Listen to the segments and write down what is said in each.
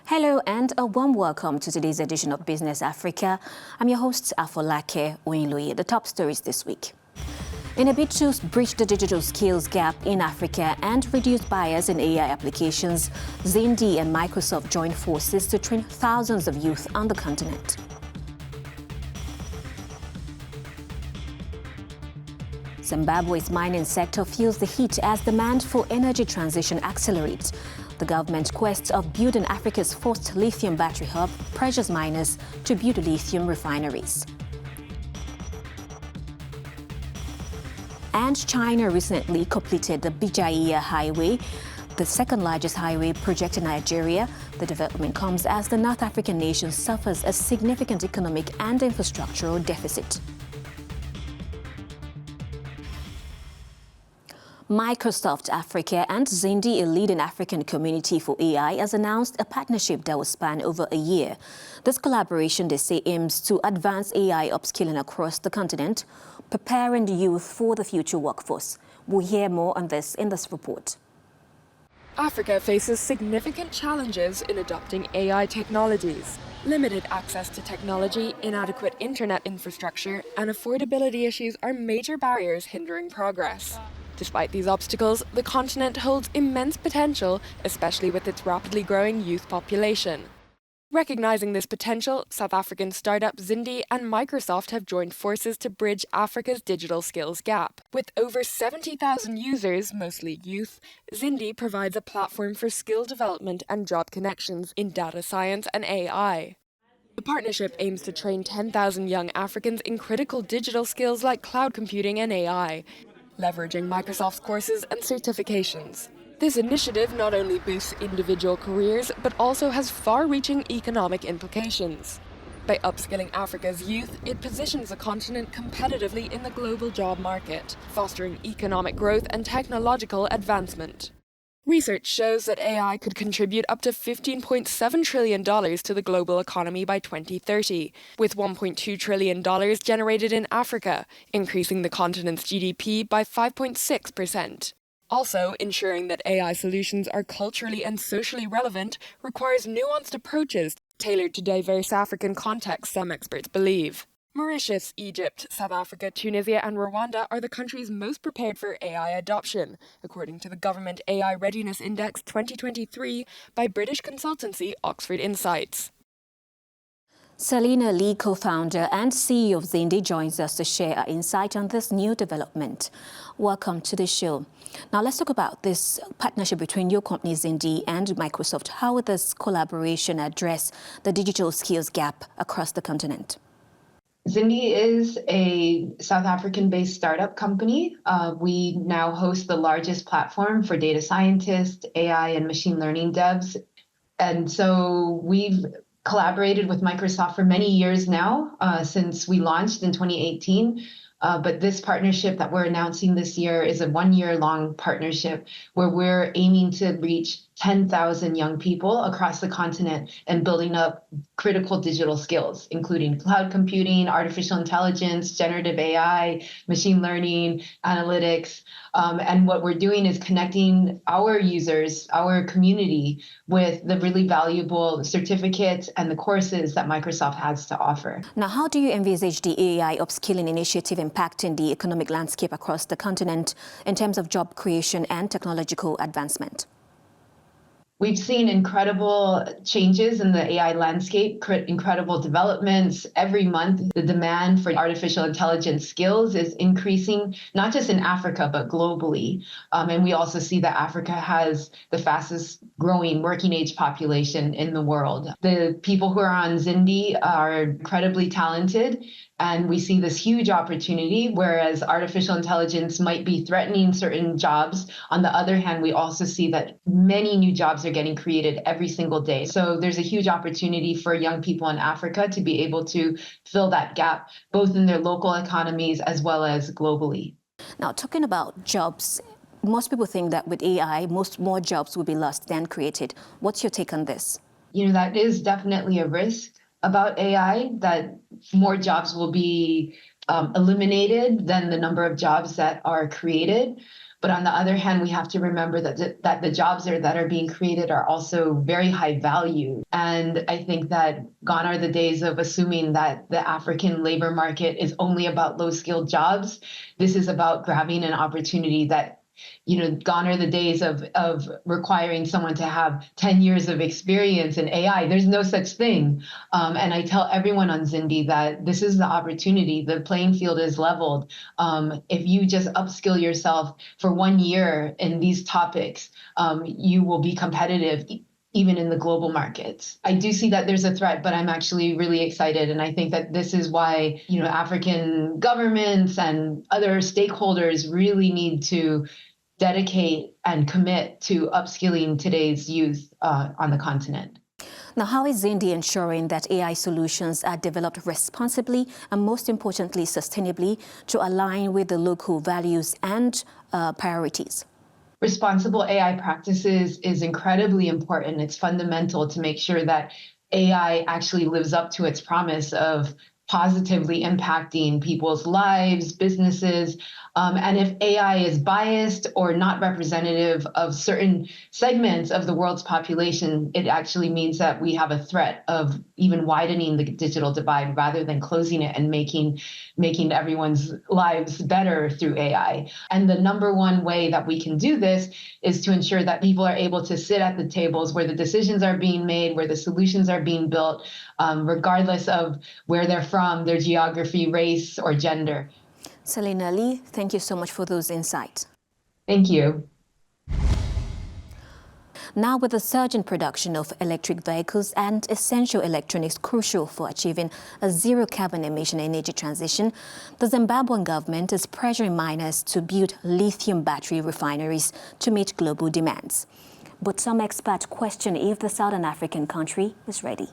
Hello and a warm welcome to today's edition of Business Africa. I'm your host, whil. The top stories this week. In a bid to bridge the digital skills gap in Africa and reduce bias in AI applications, Zindi and Microsoft joined forces to train thousands of youth on the continent. Zimbabwe's mining sector feels the heat as demand for energy transition accelerates. The government's quest of building Africa's first lithium battery hub pressures miners to build lithium refineries. And China recently completed the Bijaya Highway, the second largest highway project in Nigeria. The development comes as the North African nation suffers a significant economic and infrastructural deficit. Microsoft Africa and Zindi, a leading African community for AI, has announced a partnership that will span over a year. This collaboration, they say, aims to advance AI upskilling across the continent, preparing the youth for the future workforce. We'll hear more on this in this report. Africa faces significant challenges in adopting AI technologies. Limited access to technology, inadequate internet infrastructure, and affordability issues are major barriers hindering progress. Despite these obstacles, the continent holds immense potential, especially with its rapidly growing youth population. Recognizing this potential, South African startup Zindi and Microsoft have joined forces to bridge Africa's digital skills gap. With over 70,000 users, mostly youth, Zindi provides a platform for skill development and job connections in data science and AI. The partnership aims to train 10,000 young Africans in critical digital skills like cloud computing and AI, leveraging Microsoft's courses and certifications. This initiative not only boosts individual careers, but also has far-reaching economic implications. By upskilling Africa's youth, it positions the continent competitively in the global job market, fostering economic growth and technological advancement. Research shows that AI could contribute up to $15.7 trillion to the global economy by 2030, with $1.2 trillion generated in Africa, increasing the continent's GDP by 5.6%. Also, ensuring that AI solutions are culturally and socially relevant requires nuanced approaches tailored to diverse African contexts, some experts believe. Mauritius, Egypt, South Africa, Tunisia, and Rwanda are the countries most prepared for AI adoption, according to the Government AI Readiness Index 2023 by British consultancy Oxford Insights. Selina Lee, co-founder and CEO of Zindi, joins us to share our insight on this new development. Welcome to the show. Now let's talk about this partnership between your company Zindi and Microsoft. How will this collaboration address the digital skills gap across the continent? Zindi is a South African-based startup company. We now host the largest platform for data scientists, AI, and machine learning devs. And so we've collaborated with Microsoft for many years now, since we launched in 2018. But this partnership that we're announcing this year is a one-year-long partnership where we're aiming to reach 10,000 young people across the continent and building up critical digital skills, including cloud computing, artificial intelligence, generative AI, machine learning, analytics. And what we're doing is connecting our users, our community, with the really valuable certificates and the courses that Microsoft has to offer. Now, how do you envisage the AI upskilling initiative impacting the economic landscape across the continent in terms of job creation and technological advancement? We've seen incredible changes in the AI landscape, incredible developments. Every month, the demand for artificial intelligence skills is increasing, not just in Africa, but globally. And we also see that Africa has the fastest growing working age population in the world. The people who are on Zindi are incredibly talented. And we see this huge opportunity, whereas artificial intelligence might be threatening certain jobs. On the other hand, we also see that many new jobs are getting created every single day. So there's a huge opportunity for young people in Africa to be able to fill that gap, both in their local economies as well as globally. Now, talking about jobs, most people think that with AI, more jobs will be lost than created. What's your take on this? That is definitely a risk about AI, that more jobs will be eliminated than the number of jobs that are created. But on the other hand, we have to remember that the jobs that are being created are also very high value. And I think that gone are the days of assuming that the African labor market is only about low-skilled jobs. This is about grabbing an opportunity that, gone are the days of requiring someone to have 10 years of experience in AI. There's no such thing. And I tell everyone on Zindi that this is the opportunity. The playing field is leveled. If you just upskill yourself for 1 year in these topics, you will be competitive even in the global markets. I do see that there's a threat, but I'm actually really excited. And I think that this is why, African governments and other stakeholders really need to dedicate and commit to upskilling today's youth on the continent. Now, how is Zindi ensuring that AI solutions are developed responsibly and, most importantly, sustainably to align with the local values and priorities? Responsible AI practices is incredibly important. It's fundamental to make sure that AI actually lives up to its promise of positively impacting people's lives, businesses. And if AI is biased or not representative of certain segments of the world's population, it actually means that we have a threat of even widening the digital divide rather than closing it and making everyone's lives better through AI. And the number one way that we can do this is to ensure that people are able to sit at the tables where the decisions are being made, where the solutions are being built, regardless of where they're from, their geography, race, or gender. Selena Lee, thank you so much for those insights. Thank you. Now, with the surge in production of electric vehicles and essential electronics crucial for achieving a zero-carbon emission energy transition, the Zimbabwean government is pressuring miners to build lithium battery refineries to meet global demands. But some experts question if the Southern African country is ready.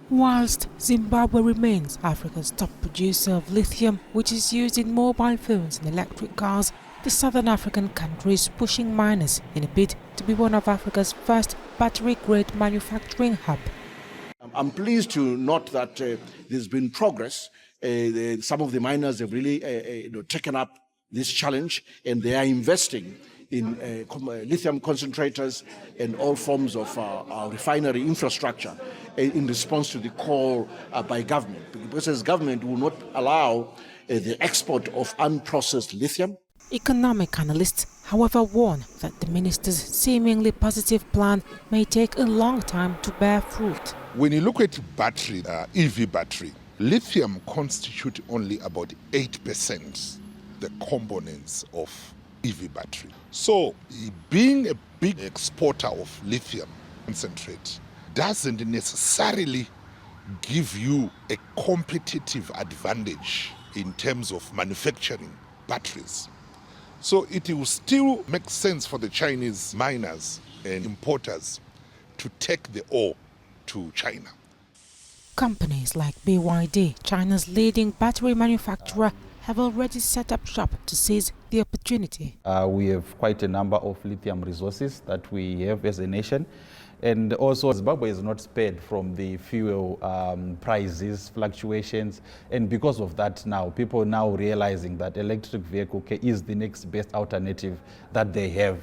Whilst Zimbabwe remains Africa's top producer of lithium, which is used in mobile phones and electric cars, the Southern African country is pushing miners in a bid to be one of Africa's first battery-grade manufacturing hub. I'm pleased to note that there's been progress. Some of the miners have really taken up this challenge, and they are investing in lithium concentrators and all forms of refinery infrastructure in response to the call by government. Because as government will not allow the export of unprocessed lithium. Economic analysts, however, warn that the minister's seemingly positive plan may take a long time to bear fruit. When you look at battery, EV battery, lithium constitutes only about 8% the components of EV battery. So being a big exporter of lithium concentrate doesn't necessarily give you a competitive advantage in terms of manufacturing batteries. So it will still make sense for the Chinese miners and importers to take the ore to China. Companies like BYD, China's leading battery manufacturer, have already set up shop to seize the opportunity. We have quite a number of lithium resources that we have as a nation. And also Zimbabwe is not spared from the fuel prices, fluctuations. And because of that now, people now realizing that electric vehicle is the next best alternative that they have.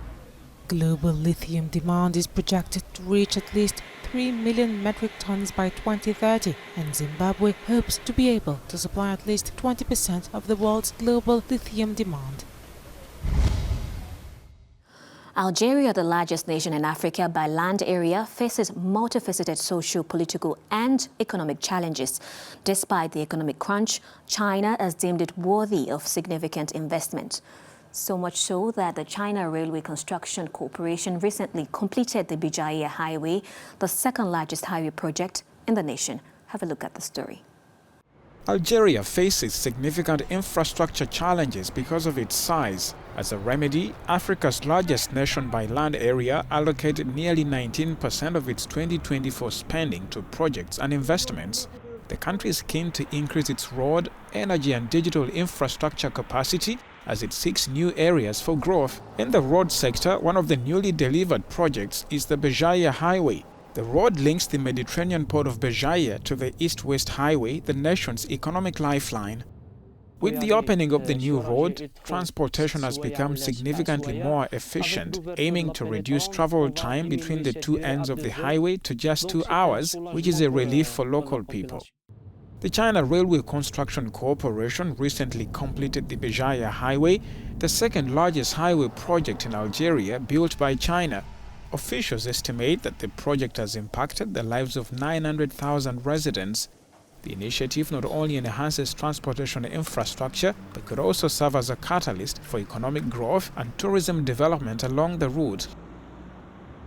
Global lithium demand is projected to reach at least 3 million metric tons by 2030, and Zimbabwe hopes to be able to supply at least 20% of the world's global lithium demand. Algeria, the largest nation in Africa by land area, faces multifaceted social, political and economic challenges. Despite the economic crunch, China has deemed it worthy of significant investment. So much so that the China Railway Construction Corporation recently completed the Bijaya Highway, the second largest highway project in the nation. Have a look at the story. Algeria faces significant infrastructure challenges because of its size. As a remedy, Africa's largest nation by land area allocated nearly 19% of its 2024 spending to projects and investments. The country is keen to increase its road, energy and digital infrastructure capacity as it seeks new areas for growth. In the road sector, one of the newly delivered projects is the Bijaya Highway. The road links the Mediterranean port of Bijaya to the East-West Highway, the nation's economic lifeline. With the opening of the new road, transportation has become significantly more efficient, aiming to reduce travel time between the two ends of the highway to just 2 hours, which is a relief for local people. The China Railway Construction Corporation recently completed the Béjaïa Highway, the second largest highway project in Algeria built by China. Officials estimate that the project has impacted the lives of 900,000 residents. The initiative not only enhances transportation infrastructure, but could also serve as a catalyst for economic growth and tourism development along the route.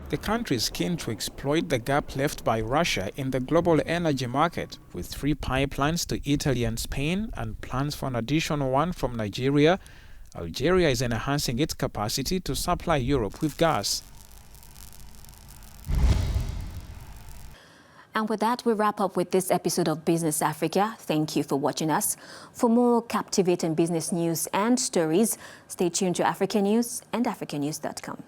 The country is keen to exploit the gap left by Russia in the global energy market, with 3 pipelines to Italy and Spain and plans for an additional one from Nigeria. Algeria is enhancing its capacity to supply Europe with gas. And with that, we wrap up with this episode of Business Africa. Thank you for watching us. For more captivating business news and stories, stay tuned to Africa News and africanews.com.